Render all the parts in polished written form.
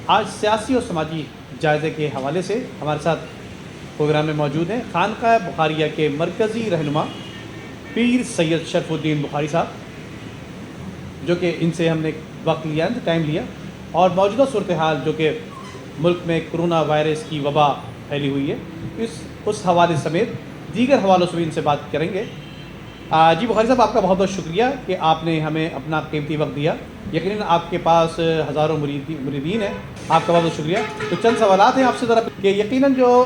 آج سیاسی اور سماجی جائزے کے حوالے سے ہمارے ساتھ پروگرام میں موجود ہیں خانقاہ بخاریہ کے مرکزی رہنما پیر سید شرف الدین بخاری صاحب، جو کہ ان سے ہم نے وقت لیا، ٹائم لیا، اور موجودہ صورتحال جو کہ ملک میں کرونا وائرس کی وبا پھیلی ہوئی ہے، اس حوالے سمیت دیگر حوالوں سے بھی ان سے بات کریں گے۔ جی بخاری صاحب، آپ کا بہت بہت شکریہ کہ آپ نے ہمیں اپنا قیمتی وقت دیا۔ یقیناً آپ کے پاس ہزاروں مریدین ہیں، آپ کا بہت بہت شکریہ۔ تو چند سوالات ہیں آپ سے ذرا کہ یقیناً جو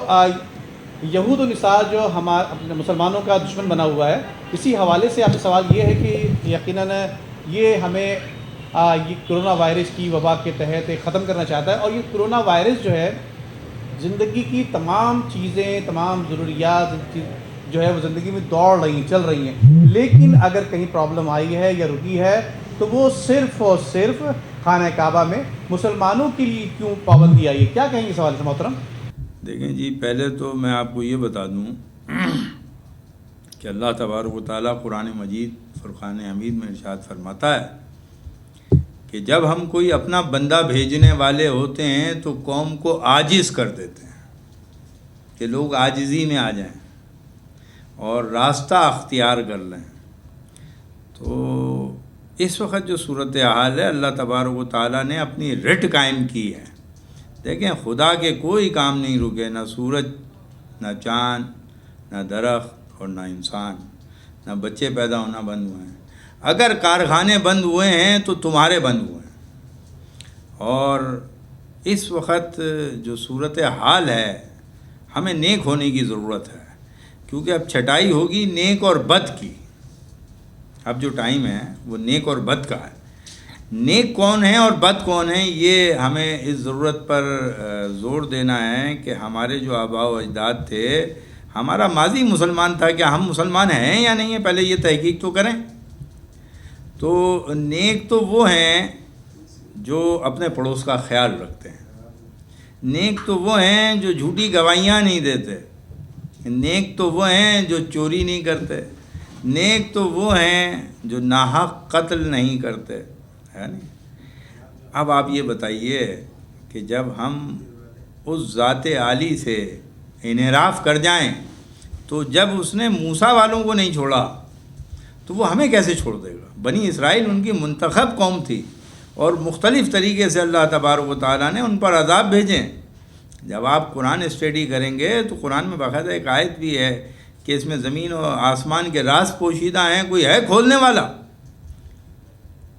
یہود و نصارہ جو اپنے مسلمانوں کا دشمن بنا ہوا ہے، اسی حوالے سے آپ سے سوال یہ ہے کہ یقیناً یہ ہمیں یہ کرونا وائرس کی وبا کے تحت ختم کرنا چاہتا ہے، اور یہ کرونا وائرس جو ہے زندگی کی تمام چیزیں، تمام ضروریات جو ہے وہ زندگی میں دوڑ رہی ہیں، چل رہی ہیں، لیکن اگر کہیں پرابلم آئی ہے یا رکی ہے تو وہ صرف اور صرف خانہ کعبہ میں مسلمانوں کے لیے کیوں پابندی آئی ہے؟ کیا کہیں گے سوال سے محترم؟ دیکھیں جی، پہلے تو میں آپ کو یہ بتا دوں کہ اللہ تبارک و تعالیٰ قرآن مجید فرقان حمید میں ارشاد فرماتا ہے کہ جب ہم کوئی اپنا بندہ بھیجنے والے ہوتے ہیں تو قوم کو عاجز کر دیتے ہیں کہ لوگ عاجزی میں آ جائیں اور راستہ اختیار کر لیں۔ تو اس وقت جو صورتحال ہے، اللہ تبارک و تعالیٰ نے اپنی رٹ قائم کی ہے۔ دیکھیں، خدا کے کوئی کام نہیں رکے، نہ سورج، نہ چاند، نہ درخت اور نہ انسان، نہ بچے پیدا ہونا بند ہوئے ہیں۔ اگر کارخانے بند ہوئے ہیں تو تمہارے بند ہوئے ہیں۔ اور اس وقت جو صورتحال ہے، ہمیں نیک ہونے کی ضرورت ہے، کیونکہ اب چھٹائی ہوگی نیک اور بد کی۔ اب جو ٹائم ہے وہ نیک اور بد کا ہے۔ نیک کون ہیں اور بد کون ہیں، یہ ہمیں اس ضرورت پر زور دینا ہے کہ ہمارے جو آباء و اجداد تھے، ہمارا ماضی مسلمان تھا، کیا ہم مسلمان ہیں یا نہیں ہیں، پہلے یہ تحقیق تو کریں۔ تو نیک تو وہ ہیں جو اپنے پڑوس کا خیال رکھتے ہیں، نیک تو وہ ہیں جو جھوٹی گواہیاں نہیں دیتے، نیک تو وہ ہیں جو چوری نہیں کرتے، نیک تو وہ ہیں جو ناحق قتل نہیں کرتے، ہے نہیں۔ اب آپ یہ بتائیے کہ جب ہم اس ذات عالی سے انحراف کر جائیں تو جب اس نے موسیٰ والوں کو نہیں چھوڑا تو وہ ہمیں کیسے چھوڑ دے گا؟ بنی اسرائیل ان کی منتخب قوم تھی، اور مختلف طریقے سے اللہ تبارک و تعالیٰ نے ان پر عذاب بھیجے۔ جب آپ قرآن اسٹڈی کریں گے تو قرآن میں باقاعدہ ایک آیت بھی ہے کہ اس میں زمین و آسمان کے راز پوشیدہ ہیں، کوئی ہے کھولنے والا؟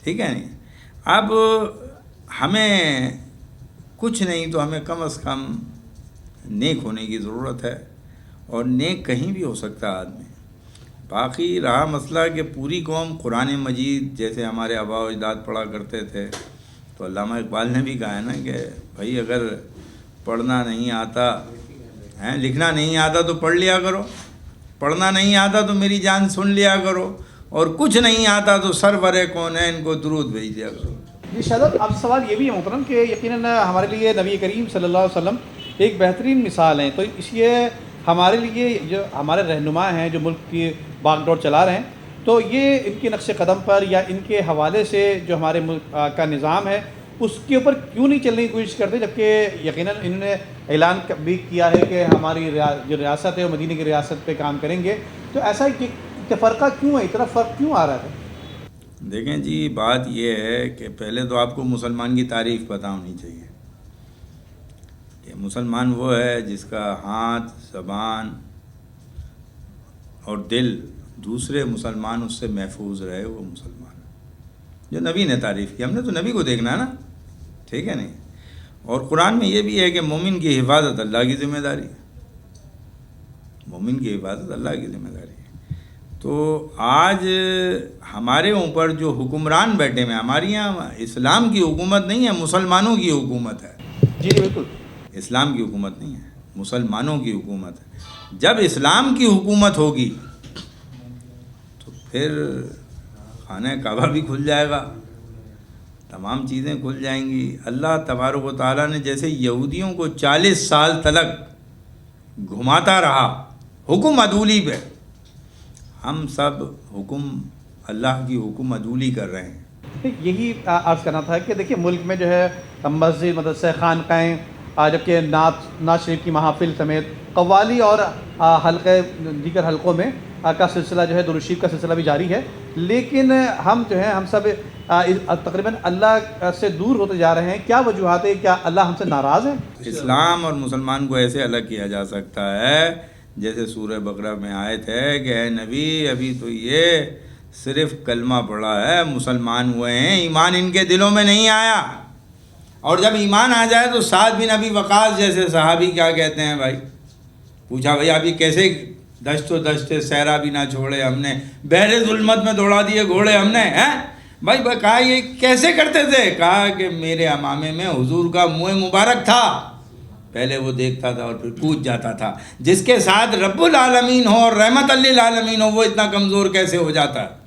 ٹھیک ہے نہیں؟ اب ہمیں کچھ نہیں تو ہمیں کم از کم نیک ہونے کی ضرورت ہے، اور نیک کہیں بھی ہو سکتا ہے آدمی۔ باقی رہا مسئلہ کہ پوری قوم قرآن مجید جیسے ہمارے آباء و اجداد پڑھا کرتے تھے، تو علامہ اقبال نے بھی کہا ہے نا کہ بھائی اگر پڑھنا نہیں آتا ہے، لکھنا نہیں آتا تو پڑھ لیا کرو، پڑھنا نہیں آتا تو میری جان سن لیا کرو، اور کچھ نہیں آتا تو سرور کونین کو درود بھیج دیا کرو۔ جی شہزاد، اب سوال یہ بھی ہے محترم کہ یقیناً ہمارے لیے نبی کریم صلی اللہ علیہ وسلم ایک بہترین مثال ہیں، تو اس لیے ہمارے لیے جو ہمارے رہنما ہیں جو ملک کی باغ ڈور چلا رہے ہیں، تو یہ ان کے نقش قدم پر یا ان کے حوالے سے جو ہمارے ملک کا نظام ہے اس کے اوپر کیوں نہیں چلنے کی کوشش کرتے، جبکہ یقیناً انہوں نے اعلان بھی کیا ہے کہ ہماری جو ریاست ہے وہ مدینہ کی ریاست پہ کام کریں گے، تو ایسا تفرقہ کیوں ہے، اتنا فرق کیوں آ رہا ہے؟ دیکھیں جی، بات یہ ہے کہ پہلے تو آپ کو مسلمان کی تعریف پتہ ہونی چاہیے کہ مسلمان وہ ہے جس کا ہاتھ، زبان اور دل دوسرے مسلمان اس سے محفوظ رہے، وہ مسلمان ہے، جو نبی نے تعریف کی۔ ہم نے تو نبی کو دیکھنا ہے نا، ٹھیک ہے نہیں؟ اور قرآن میں یہ بھی ہے کہ مومن کی حفاظت اللہ کی ذمہ داری ہے، مومن کی حفاظت اللہ کی ذمہ داری ہے۔ تو آج ہمارے اوپر جو حکمران بیٹھے ہیں، ہمارے یہاں اسلام کی حکومت نہیں ہے، مسلمانوں کی حکومت ہے۔ جی بالکل، اسلام کی حکومت نہیں ہے، مسلمانوں کی حکومت ہے۔ جب اسلام کی حکومت ہوگی تو پھر خانہ کعبہ بھی کھل جائے گا، تمام چیزیں کھل جائیں گی۔ اللہ تبارک و تعالیٰ نے جیسے یہودیوں کو 40 سال تلک گھماتا رہا حکم عدولی پہ، ہم سب حکم اللہ کی حکم عدولی کر رہے ہیں۔ یہی عرض کرنا تھا کہ دیکھیے ملک میں جو ہے مسجد، مدرسہ، خانقاہیں، جبکہ نعت شریف کی محافل سمیت قوالی اور حلقے دیگر حلقوں میں کا سلسلہ جو ہے درود شریف کا سلسلہ بھی جاری ہے. لیکن ہم جو ہیں ہم سب تقریباً اللہ سے دور ہوتے جا رہے ہیں. کیا وجوہات ہے؟ کیا اللہ ہم سے ناراض ہے؟ اسلام اور مسلمان کو ایسے الگ کیا جا سکتا ہے جیسے سورہ بقرہ میں آیت ہے کہ اے نبی ابھی تو یہ صرف کلمہ پڑھا ہے، مسلمان ہوئے ہیں، ایمان ان کے دلوں میں نہیں آیا. اور جب ایمان آ جائے تو سعد بن ابی وقاص جیسے صحابی کیا کہتے ہیں بھائی، پوچھا بھائی ابھی کیسے دشت و دشت سیرا بھی نہ چھوڑے ہم نے، بحر ظلمت میں دوڑا دیے گھوڑے ہم نے، ہیں بھائی کہا یہ کیسے کرتے تھے؟ کہا کہ میرے امامے میں حضور کا منہ مبارک تھا، پہلے وہ دیکھتا تھا اور پھر کود جاتا تھا. جس کے ساتھ رب العالمین ہو اور رحمت للعالمین ہو وہ اتنا کمزور کیسے ہو جاتا ہے؟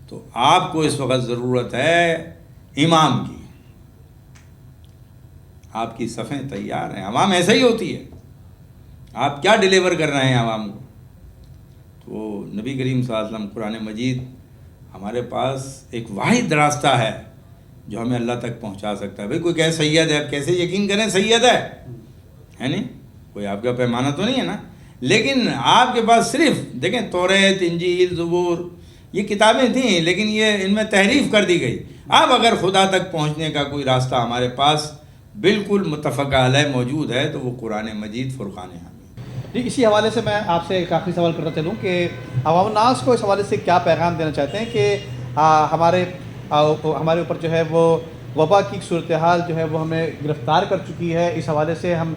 تو آپ کو اس وقت ضرورت ہے امام کی. آپ کی صفیں تیار ہیں، عوام ایسے ہی ہوتی ہے، آپ کیا ڈیلیور کر رہے ہیں عوام کو؟ تو نبی کریم صلی اللہ علیہ وسلم، قرآن مجید ہمارے پاس ایک واحد راستہ ہے جو ہمیں اللہ تک پہنچا سکتا ہے. بھئی کوئی کہے سید ہے، آپ کیسے یقین کریں سید ہے نہیں؟ کوئی آپ کا پیمانہ تو نہیں ہے نا. لیکن آپ کے پاس صرف دیکھیں توریت، انجیل، زبور یہ کتابیں تھیں لیکن یہ ان میں تحریف کر دی گئی. اب اگر خدا تک پہنچنے کا کوئی راستہ ہمارے پاس بالکل متفق علیہ موجود ہے تو وہ قرآن مجید فرقان حمید. جی، اسی حوالے سے میں آپ سے ایک آخری سوال کرتا چلوں کہ عوام الناس کو اس حوالے سے کیا پیغام دینا چاہتے ہیں کہ ہمارے اوپر جو ہے وہ وبا کی صورتحال جو ہے وہ ہمیں گرفتار کر چکی ہے. اس حوالے سے ہم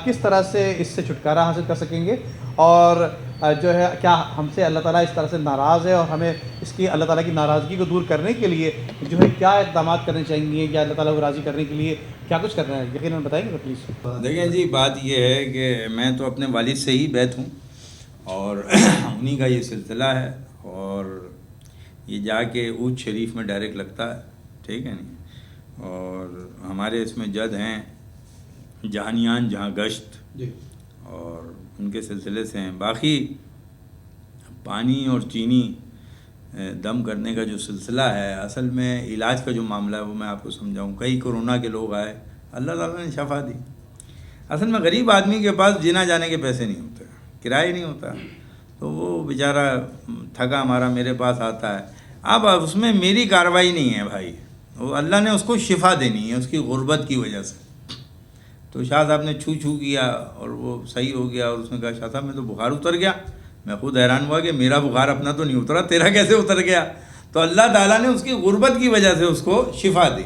کس طرح سے اس سے چھٹکارا حاصل کر سکیں گے، اور جو ہے کیا ہم سے اللہ تعالیٰ اس طرح سے ناراض ہے، اور ہمیں اس کی اللہ تعالیٰ کی ناراضگی کو دور کرنے کے لیے جو ہے کیا اقدامات کرنے چاہیے، یا اللہ تعالیٰ کو راضی کرنے کے لیے کیا کچھ کرنا ہے؟ یقیناً بتائیں گے پلیز. دیکھیں جی، بات یہ ہے کہ میں تو اپنے والد سے ہی بیت ہوں اور انہی کا یہ سلسلہ ہے، اور یہ جا کے اود شریف میں ڈائریکٹ لگتا ہے، ٹھیک ہے نہیں. اور ہمارے اس میں جد ہیں جہانیان جہاں گشت، اور ان کے سلسلے سے ہیں. باقی پانی اور چینی دم کرنے کا جو سلسلہ ہے، اصل میں علاج کا جو معاملہ ہے وہ میں آپ کو سمجھاؤں. کئی کورونا کے لوگ آئے، اللہ تعالیٰ نے شفا دی. اصل میں غریب آدمی کے پاس جینا جانے کے پیسے نہیں ہوتے، کرایہ نہیں ہوتا، تو وہ بیچارہ تھکا مارا میرے پاس آتا ہے. اب اس میں میری کارروائی نہیں ہے بھائی، وہ اللہ نے اس کو شفا دینی ہے اس کی غربت کی وجہ سے. تو شاہ صاحب نے چھو کیا اور وہ صحیح ہو گیا، اور اس نے کہا شاہ صاحب میں تو بخار اتر گیا. میں خود حیران ہوا کہ میرا بخار اپنا تو نہیں اترا، تیرا کیسے اتر گیا؟ تو اللہ تعالیٰ نے اس کی غربت کی وجہ سے اس کو شفا دی.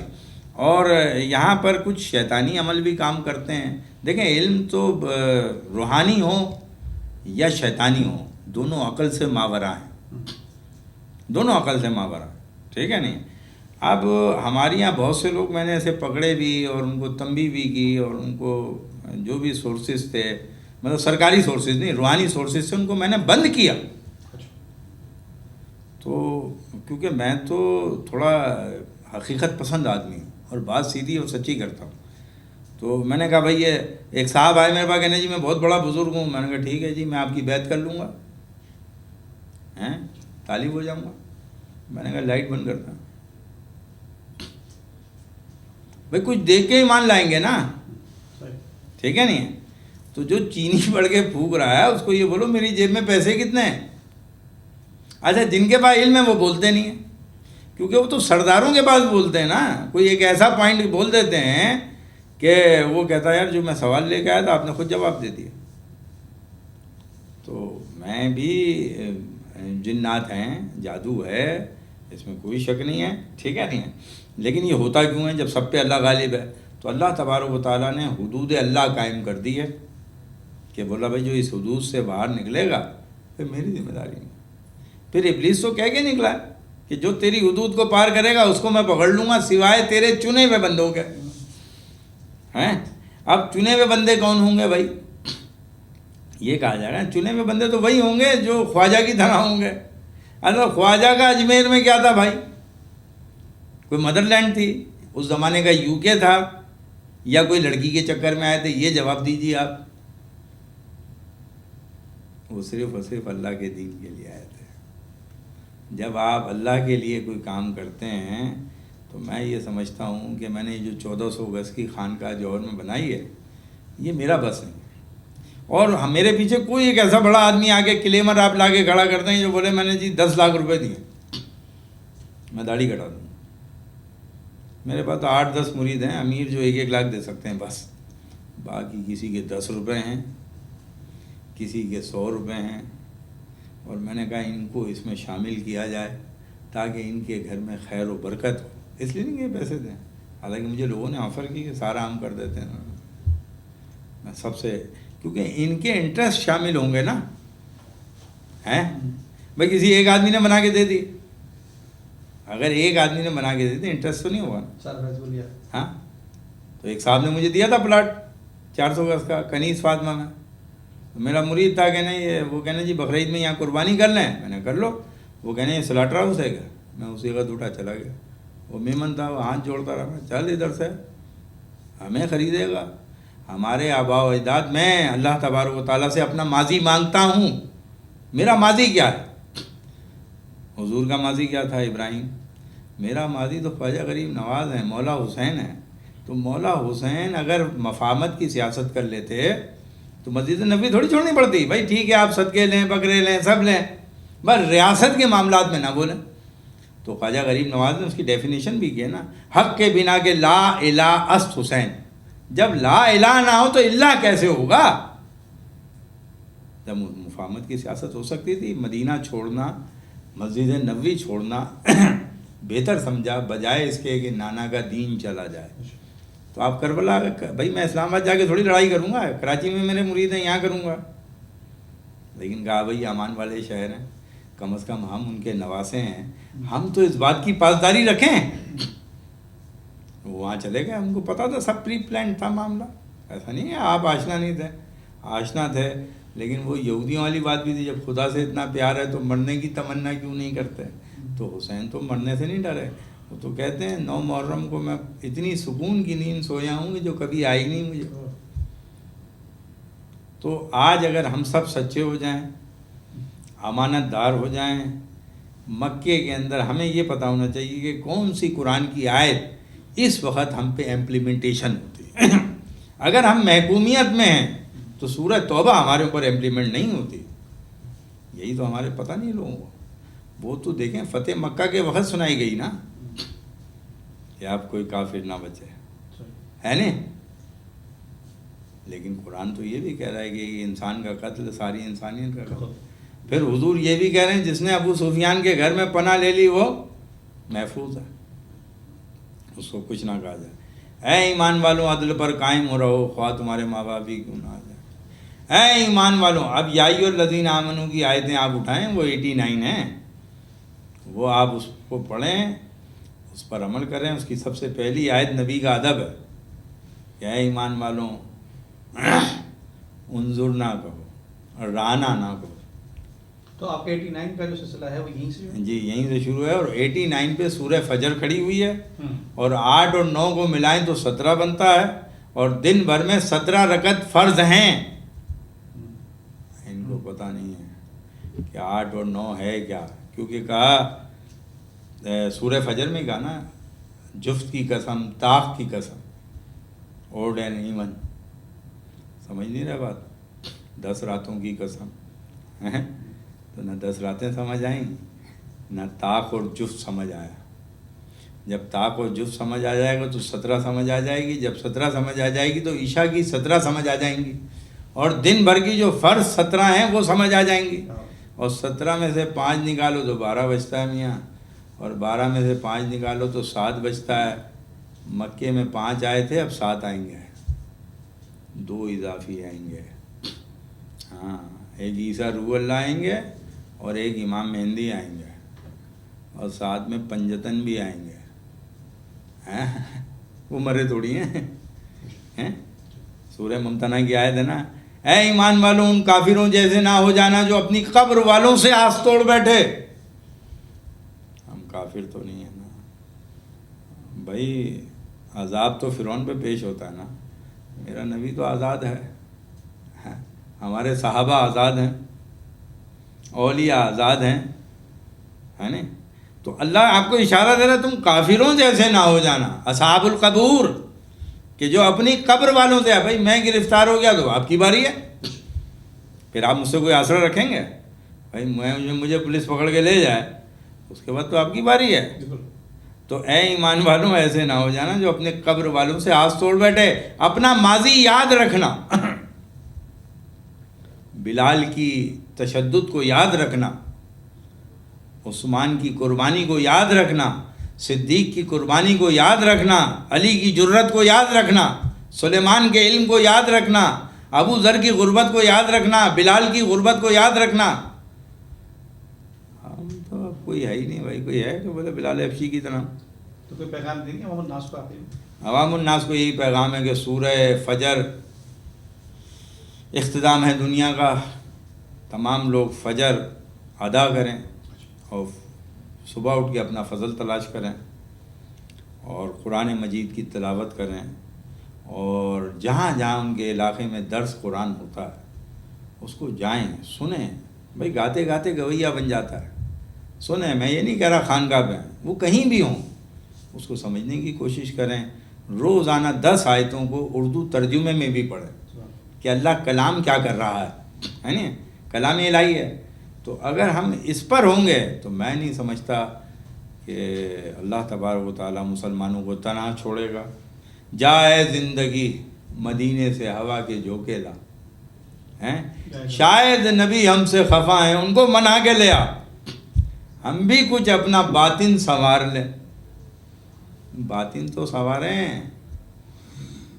اور یہاں پر کچھ شیطانی عمل بھی کام کرتے ہیں. دیکھیں علم تو روحانی ہو یا شیطانی ہو، دونوں عقل سے ماورا ہیں، دونوں عقل سے ماورا، ٹھیک ہے نہیں. اب ہمارے یہاں بہت سے لوگ میں نے ایسے پکڑے بھی اور ان کو تنبیہ بھی کی، اور ان کو جو بھی سورسز تھے، مطلب سرکاری سورسز نہیں، روحانی سورسز سے ان کو میں نے بند کیا. تو کیونکہ میں تو تھوڑا حقیقت پسند آدمی ہوں اور بات سیدھی اور سچی کرتا ہوں. تو میں نے کہا بھائی یہ ایک صاحب آئے میرے پاس، کہنے جی میں بہت بڑا بزرگ ہوں. میں نے کہا ٹھیک ہے جی، میں آپ کی بیعت کر لوں گا، طالب ہو جاؤں گا. میں نے کہا لائٹ بند کرتا. بھائی کچھ دیکھ کے ایمان لائیں گے نا، ٹھیک ہے نہیں. تو جو چینی پڑھ کے پھونک رہا ہے اس کو یہ بولو میری جیب میں پیسے کتنے ہیں. اچھا جن کے پاس علم ہے وہ بولتے نہیں ہیں، کیونکہ وہ تو سرداروں کے پاس بولتے ہیں نا. کوئی ایک ایسا پوائنٹ بول دیتے ہیں کہ وہ کہتا ہے یار جو میں سوال لے کے آیا تھا آپ نے خود جواب دے دیا. تو میں بھی جنات ہیں، جادو ہے، اس میں کوئی شک نہیں ہے، ٹھیک ہے نہیں ہے. لیکن یہ ہوتا کیوں ہے؟ جب سب پہ اللہ غالب ہے تو اللہ تبارک و تعالیٰ نے حدود اللہ قائم کر دی ہے کہ بولا بھائی جو اس حدود سے باہر نکلے گا پھر میری ذمہ داری نہیں. پھر ابلیس تو کہہ کے نکلا کہ جو تیری حدود کو پار کرے گا اس کو میں پکڑ لوں گا سوائے تیرے چنے ہوئے بندوں کے. ہیں اب چنے ہوئے بندے کون ہوں گے بھائی؟ یہ کہا جائے گا چنے ہوئے بندے تو وہی ہوں گے جو خواجہ کی طرح ہوں گے. اگر خواجہ کا اجمیر میں کیا تھا بھائی؟ کوئی مدر لینڈ تھی اس زمانے کا، یو کے تھا، یا کوئی لڑکی کے چکر میں آئے تھے؟ یہ جواب دیجیے آپ. وہ صرف اور صرف اللہ کے دین کے لیے آئے تھے. جب آپ اللہ کے لیے کوئی کام کرتے ہیں تو تو میں یہ سمجھتا ہوں کہ میں نے جو 1400 گز کی خانقاہ جوہر میں بنائی ہے یہ میرا بس نہیں، اور میرے پیچھے کوئی ایک ایسا بڑا آدمی آ کے کلیمر آپ لا کے کھڑا کرتے ہیں جو بولے میں نے جی 10 لاکھ روپے دیے میں داڑھی کٹا دوں. میرے پاس تو 8-10 مرید ہیں امیر جو 1-1 لاکھ دے سکتے ہیں بس، باقی کسی کے 10 روپے ہیں، کسی کے 100 روپے ہیں. اور میں نے کہا ان کو اس میں شامل کیا جائے تاکہ ان کے گھر میں خیر و برکت ہو، اس لیے نہیں کہ پیسے دیں. حالانکہ مجھے لوگوں نے آفر کی کہ سارا ہم کر دیتے ہیں. میں سب سے، کیونکہ ان کے انٹرسٹ شامل ہوں گے نا، ہیں بھائی کسی ایک آدمی نے بنا کے دے دی، اگر ایک آدمی نے بنا کے دے دی انٹرسٹ تو نہیں ہوگا. ہاں تو ایک صاحب نے مجھے دیا تھا پلاٹ 400 گز کا کنیز فاطمہ میں. میرا مرید تھا کہ نہیں وہ کہنے جی بقرعید میں یہاں قربانی کر لیں. میں نے کر لو. وہ کہنے یہ سلاٹر ہاؤس ہے کیا؟ میں اسی کا اٹھا چلا گیا. وہ میمن تھا وہ ہاتھ جوڑتا رہا، چل ادھر سے ہمیں خریدے گا. ہمارے آباء و اجداد، میں اللہ تبارک و تعالیٰ سے اپنا ماضی مانگتا ہوں. میرا ماضی کیا ہے؟ حضور کا ماضی کیا تھا؟ ابراہیم. میرا ماضی تو خواجہ غریب نواز ہے، مولا حسین ہے. تو مولا حسین اگر مفاہمت کی سیاست کر لیتے تو مسجد نبوی تھوڑی چھوڑنی پڑتی. بھائی ٹھیک ہے آپ صدقے لیں، بکرے لیں، سب لیں، بس ریاست کے معاملات میں نہ بولیں. تو خواجہ غریب نواز نے اس کی ڈیفینیشن بھی کی ہے نا، حق کے بنا کے لا الہ است حسین. جب لا الہ نہ ہو تو اللہ کیسے ہوگا؟ جب مفاہمت کی سیاست ہو سکتی تھی. مدینہ چھوڑنا، مسجد نبوی چھوڑنا بہتر سمجھا بجائے اس کے کہ نانا کا دین چلا جائے. تو آپ کربلا، بھائی میں اسلام آباد جا کے تھوڑی لڑائی کروں گا، کراچی میں میرے مرید ہیں یہاں کروں گا. لیکن کہا بھائی امان والے شہر ہیں، کم از کم ہم ان کے نواسے ہیں، ہم تو اس بات کی پاسداری رکھیں. وہاں چلے گئے، ہم کو پتا تھا سب پری پلان تھا معاملہ. ایسا نہیں ہے آپ آشنا نہیں تھے، آشنا تھے. لیکن وہ یہودیوں والی بات بھی تھی، جب خدا سے اتنا پیار ہے تو مرنے کی تمنا کیوں نہیں کرتے؟ تو حسین تو مرنے سے نہیں ڈرے. وہ تو کہتے ہیں 9 محرم کو میں اتنی سکون کی نیند سویا ہوں کہ جو کبھی آئی نہیں مجھے. تو آج اگر ہم سب سچے ہو جائیں، امانت دار ہو جائیں، مکے کے اندر ہمیں یہ پتہ ہونا چاہیے کہ کون سی قرآن کی آیت اس وقت ہم پہ امپلیمنٹیشن ہوتی ہے. اگر ہم محکومیت میں ہیں تو سورہ توبہ ہمارے اوپر امپلیمنٹ نہیں ہوتی. یہی تو ہمارے پتہ نہیں لوگوں کو. وہ تو دیکھیں فتح مکہ کے وقت سنائی گئی نا کہ آپ کوئی کافر نہ بچے، ہے نا. لیکن قرآن تو یہ بھی کہہ رہا ہے کہ انسان کا قتل ساری انسانیت کا قتل. پھر حضور یہ بھی کہہ رہے ہیں جس نے ابو سفیان کے گھر میں پناہ لے لی وہ محفوظ ہے، اس کو کچھ نہ کہا جائے. اے ایمان والوں عدل پر قائم ہو رہو، خواہ تمہارے ماں باپ بھی کیوں نہ آ جائے. اے ایمان والوں، اب یا ایھا الذین آمنوا کی آیتیں آپ اٹھائیں، وہ 89 ہیں، وہ آپ اس کو پڑھیں، اس پر عمل کریں. اس کی سب سے پہلی آیت نبی کا ادب ہے کہ اے ایمان والوں انظر نہ کہو اور رانا نہ کہو. تو آپ کا 89 کا جو سلسلہ ہے وہ یہیں سے ہے؟ جی یہیں سے شروع ہے، اور 89 پہ سورہ فجر کھڑی ہوئی ہے، اور 8 اور 9 کو ملائیں تو 17 بنتا ہے، اور دن بھر میں 17 رکعت فرض ہیں. ان کو پتہ نہیں ہے کہ 8 اور 9 ہے کیا، کیونکہ کہا سورہ فجر میں کہا نا جفت کی قسم، طاق کی قسم، اوڈ اینڈ ایون. سمجھ نہیں رہا بات؟ 10 راتوں کی قسم تو نہ 10 راتیں سمجھ آئیں، نہ طاق اور جفت سمجھ آیا. جب طاق اور جفت سمجھ آ جائے گا تو 17 سمجھ آ جائے گی. جب 17 سمجھ آ جائے گی تو عشاء کی 17 سمجھ آ جائیں گی، اور دن بھر کی جو فرض 17 ہیں وہ سمجھ آ جائیں گی. اور 17 میں سے 5 نکالو تو 12 بچتا ہے میاں، اور 12 میں سے 5 نکالو تو 7 بچتا ہے. مکے میں 5 آئے تھے، اب 7 آئیں گے، 2 اضافی آئیں گے. ہاں، ایک عیسیٰ روح اللہ آئیں گے، اور ایک امام مہندی آئیں گے، اور ساتھ میں پنجتن بھی آئیں گے. وہ مرے تھوڑی ہیں. سورہ ممتنہ کی آیت ہے نا، اے ایمان والوں ان کافروں جیسے نہ ہو جانا جو اپنی قبر والوں سے آس توڑ بیٹھے. ہم کافر تو نہیں ہیں نا بھائی. عذاب تو فرعون پہ پیش ہوتا ہے نا، میرا نبی تو آزاد ہے، ہمارے صحابہ آزاد ہیں، اولیاء آزاد ہیں، ہے نا. تو اللہ آپ کو اشارہ دے رہا تم کافروں جیسے نہ ہو جانا، اصحاب القبور، کہ جو اپنی قبر والوں سے ہے، بھائی میں گرفتار ہو گیا تو آپ کی باری ہے، پھر آپ مجھ سے کوئی آسرا رکھیں گے؟ بھائی مجھے پولیس پکڑ کے لے جائے اس کے بعد تو آپ کی باری ہے۔ تو اے ایمان والوں ایسے نہ ہو جانا جو اپنے قبر والوں سے آس توڑ بیٹھے۔ اپنا ماضی یاد رکھنا، بلال کی تشدد کو یاد رکھنا، عثمان کی قربانی کو یاد رکھنا، صدیق کی قربانی کو یاد رکھنا، علی کی جرت کو یاد رکھنا، سلیمان کے علم کو یاد رکھنا، ابو ذر کی غربت کو یاد رکھنا، بلال کی غربت کو یاد رکھنا۔ ہم تو اب کوئی ہے ہی نہیں بھائی، کوئی ہے کہ بولے بلال حبشی کی طرح۔ تو کوئی پیغام دیں گے عوام الناس کو؟ عوام الناس کو یہی پیغام ہے کہ سورہ فجر اختتام ہے دنیا کا، تمام لوگ فجر ادا کریں اور صبح اٹھ کے اپنا فضل تلاش کریں اور قرآن مجید کی تلاوت کریں، اور جہاں جہاں ان کے علاقے میں درس قرآن ہوتا ہے اس کو جائیں، سنیں۔ بھائی گاتے گاتے گویا بن جاتا ہے، سنیں۔ میں یہ نہیں کہہ رہا خانقاہ میں، وہ کہیں بھی ہوں اس کو سمجھنے کی کوشش کریں۔ روزانہ 10 آیتوں کو اردو ترجمے میں بھی پڑھیں کہ اللہ کلام کیا کر رہا ہے نا، کلام الہی ہے۔ تو اگر ہم اس پر ہوں گے تو میں نہیں سمجھتا کہ اللہ تبارک و تعالیٰ مسلمانوں کو تنہا چھوڑے گا۔ جائے زندگی مدینے سے ہوا کے جھونکے لا، ہیں شاید نبی ہم سے خفا ہیں، ان کو منا کے لے آ، ہم بھی کچھ اپنا باطن سنوار لیں۔ باطن تو سنواریں،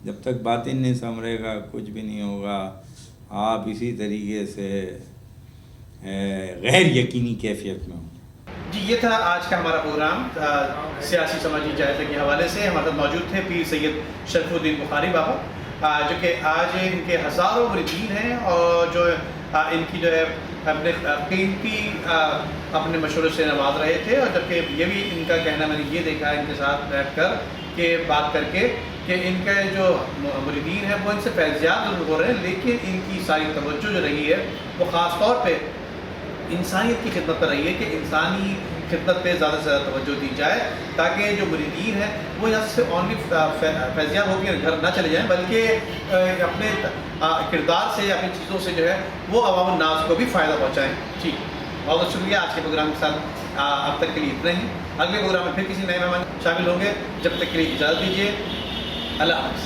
جب تک باطن نہیں سنورے گا کچھ بھی نہیں ہوگا۔ آپ اسی طریقے سے غیر یقینی کیفیت میں ہوں۔ جی یہ تھا آج کا ہمارا پروگرام سیاسی سماجی جائزے کے حوالے سے۔ ہمارے ساتھ موجود تھے پیر سید شرف الدین بخاری بابا، جو کہ آج ان کے ہزاروں مریدین ہیں اور جو ان کی جو ہے اپنے قیمتی اپنے مشورے سے نواز رہے تھے، اور جبکہ یہ بھی ان کا کہنا میں نے یہ دیکھا ہے ان کے ساتھ بیٹھ کر کہ بات کر کے کہ ان کے جو مریدین ہیں وہ ان سے فیضیاب ضرور ہو رہے ہیں، لیکن ان کی ساری توجہ جو رہی ہے وہ خاص طور پہ انسانیت کی خدمت پر رہی ہے، کہ انسانی خدمت پہ زیادہ سے زیادہ توجہ دی جائے، تاکہ جو مریدین ہیں وہ یہاں سے اونلی فیضیاب ہو کے گھر نہ چلے جائیں، بلکہ اپنے کردار سے یا اپنی چیزوں سے جو ہے وہ عوام الناس کو بھی فائدہ پہنچائیں۔ ٹھیک، بہت بہت شکریہ آج کے پروگرام کے ساتھ اب تک کے لیے اتنا ہی۔ اگلے پروگرام میں پھر کسی نئے مہمان شامل ہوں گے، جب تک کے لیے اجازت دیجیے، اللہ حافظ۔